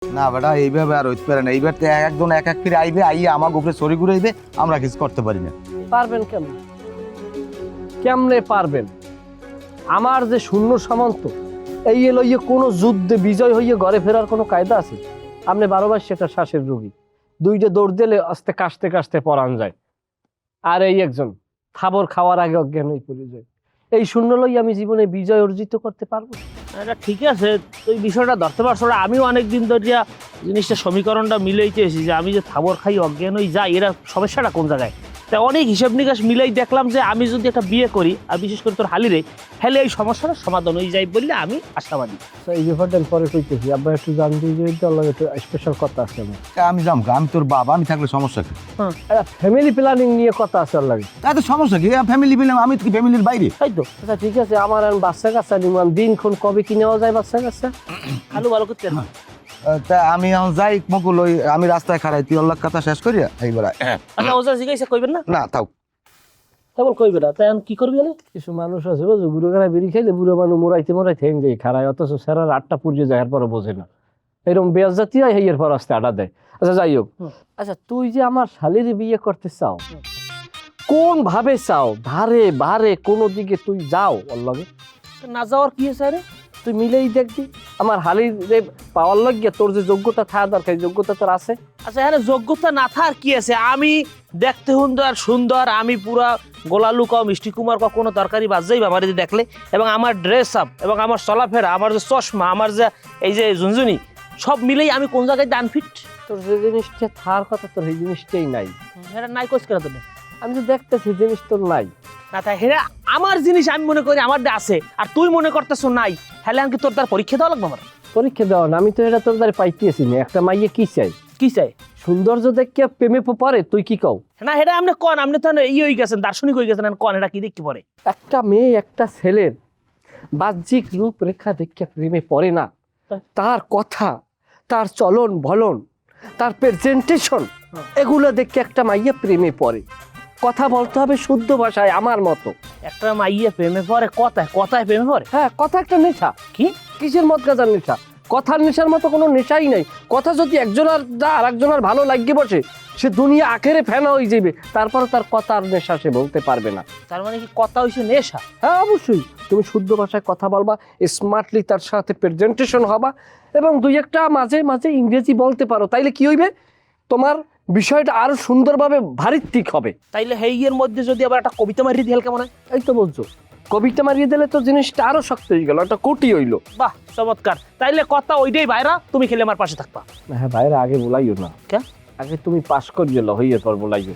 না বেটা এইভাবে আর হইতে পারে না। এইবার তো একজন এক এক ফিরে আইবে, আইয়ে আমার উপরে সরি করে আইবে, আমরা কিছু করতে পারি না। পারবেন কেমন? কেমনে পারবেন? আমার যে শূন্য সামন্ত, এই এলো কোনো যুদ্ধে বিজয় হইয়ে ঘরে ফেরার কোনো কায়দা আছে? আপনি 12 মাস একটা শ্বাসের রোগী, দুইটা দৌড় দিলে আস্তে কাশতে কাশতে পরান যায়। আর এই একজন খাবার খাওয়ার আগে অজ্ঞান হয়ে পড়ে যায়। এই শূন্য লই আমি জীবনে বিজয় অর্জিত করতে পারবো? এটা ঠিক আছে, তুই বিষয়টা ধরতে পারছো না। আমিও অনেকদিন ধরিয়া জিনিসটা সমীকরণটা মিলাইতেছি যে আমি যে থাবর খাই অজ্ঞান হয়ে যাই, এরা সমস্যাটা কোন জায়গায়। তাই অনেক হিসাব নিকাশ মিলাই দেখলাম যে আমি যদি একটা বিয়ে করি, আর বিশেষ করে তোর হালিরে, হলে এই সমস্যাটা সমাধান হয়ে যায় বললে আমি আশাবাদী। এই ব্যাপারটা পরে কইতেছি, আব্বা একটু জানতে একটু স্পেশাল কথা আছে আমার। আমি যাম, আমি তোর বাবা, আমি থাকলে সমস্যা কি? ফ্যামিলি প্ল্যানিং নিয়ে কথা আছে ওর লাগে। এত সমস্যা কি? ফ্যামিলি পেলাম, আমি তো ফ্যামিলির বাইরে। তাই তো। আচ্ছা ঠিক আছে, আমার আর বাচ্চা কাচ্চা নিমান দিনক্ষণ কবে কি নেওয়া যায় বাচ্চা কাচ্চা? ভালো ভালো করতে তা আমি এখন যাই মকুল, ওই আমি রাস্তায় খাড়াই, তুই অল্লাহ কথা শেষ করিয়া এইবার আয়। আচ্ছা ওজা জিজ্ঞাসা করবেন না? না থাক। কেবল কইবে না, তাই কি করবি হলে? কিছু মানুষ আছে বুঝো, বুড়ো খানা বিড়ি খাইলে বুড়ো মানুষ মোরাইতে মোরাইতে হেন যায় খারায়, অথচ সেরার 8টা পুড়িয়ে যায়, এরপরে বোঝে না। এরকম বেয়াজ জাতি হয়, এর পর আসতে আডা দেয়। আচ্ছা যাই হোক, আচ্ছা তুই যে আমার শালির বিয়ে করতে চাও, কোন ভাবে চাও? ধারে বারে কোনো দিকে তুই যাও ওর লগে? না যাওয়ার কি আছে? আরে তুই মিলেই দেখবি আমার হালির পাওয়ার লাগিয়ে তোর যে যোগ্যতা থাকা দরকার, যোগ্যতা তোর আছে। আচ্ছা এখানে যোগ্যতা না থাকার কি আছে? আমি দেখতে সুন্দর, আমি পুরা গোলালু কাও মিষ্টি কুমার কাও কোনো তরকারি বাজেই আমার যদি দেখলে, এবং আমার ড্রেস আপ এবং আমার চলাফেরা, আমার যে চশমা, আমার যে এই যে ঝুনঝুনি, সব মিলেই আমি কোন জায়গায় আনফিট? তোর যে জিনিসটা থাকার কথা তোর এই জিনিসটাই নাই। এটা নাই কোচ করে তোর? আমি তো দেখতেছি জিনিস তোর নাই। না তাই হেরা আমার জিনিস আমি মনে করি আমার আছে, আর তুই মনে করতেছ নাই, তাহলে আমি তোর তার পরীক্ষা দেওয়া লাগবে আমার? পরীক্ষা দেওয়া না, আমি তো এটা তোর দ্বারা পাইতেছি না। একটা মাইয়ে কি চাই? কি চাই? সৌন্দর্য দেখে প্রেমে পড়ে, তুই কি কও? না এটা আপনি কন, আপনি তো হয়ে গেছেন, দার্শনিক হয়ে গেছেন, কন এটা কি দেখতে পড়ে? একটা মেয়ে একটা ছেলের বাহ্যিক রূপরেখা দেখে প্রেমে পড়ে না, তার কথা, তার চলন বলন, তার প্রেজেন্টেশন, এগুলো দেখে একটা মাইয়া প্রেমে পড়ে। কথা বলতে হবে শুদ্ধ ভাষায়, আমার মতো। একটা মাইয়া প্রেমে পড়ে কথায় কথায় প্রেমে পড়ে? হ্যাঁ, কথা একটা নেশা। কি? কিসের মদ গাজার নেশা? কথার নেশার মতো কোনো নেশাই নাই। কথা যদি একজনের আর একজনের ভালো লাগিয়ে বসে, সে দুনিয়া আখেরে ফেনা হয়ে যাবে, তারপরে তার কথার নেশা সে বলতে পারবে না। তার মানে কি কথা হইছে নেশা? হ্যাঁ অবশ্যই, তুমি শুদ্ধ ভাষায় কথা বলবা, স্মার্টলি তার সাথে প্রেজেন্টেশন হবা, এবং দুই একটা মাঝে মাঝে ইংরেজি বলতে পারো, তাইলে কি হইবে? তোমার বিষয়টা আরো সুন্দরভাবে ভারিত্বিক হবে। তাইলে হেইয়ের মধ্যে যদি আবার একটা কবিতা মারিয়ে দিল কেমন হয়? এই তো বলছো, কবিতা মারিয়ে দিলে তো জিনিসটা আরো শক্ত হয়ে গেল, একটা কোটি হইলো। বাহ চমৎকার। তাইলে কথা ওইটাই ভাইরা, তুমি খেলে আমার পাশে থাকবা। হ্যাঁ ভাইরা, আগে বলাইও না। কে? আগে তুমি পাস করিয়ে লো, হইয়ে পর বলাইও।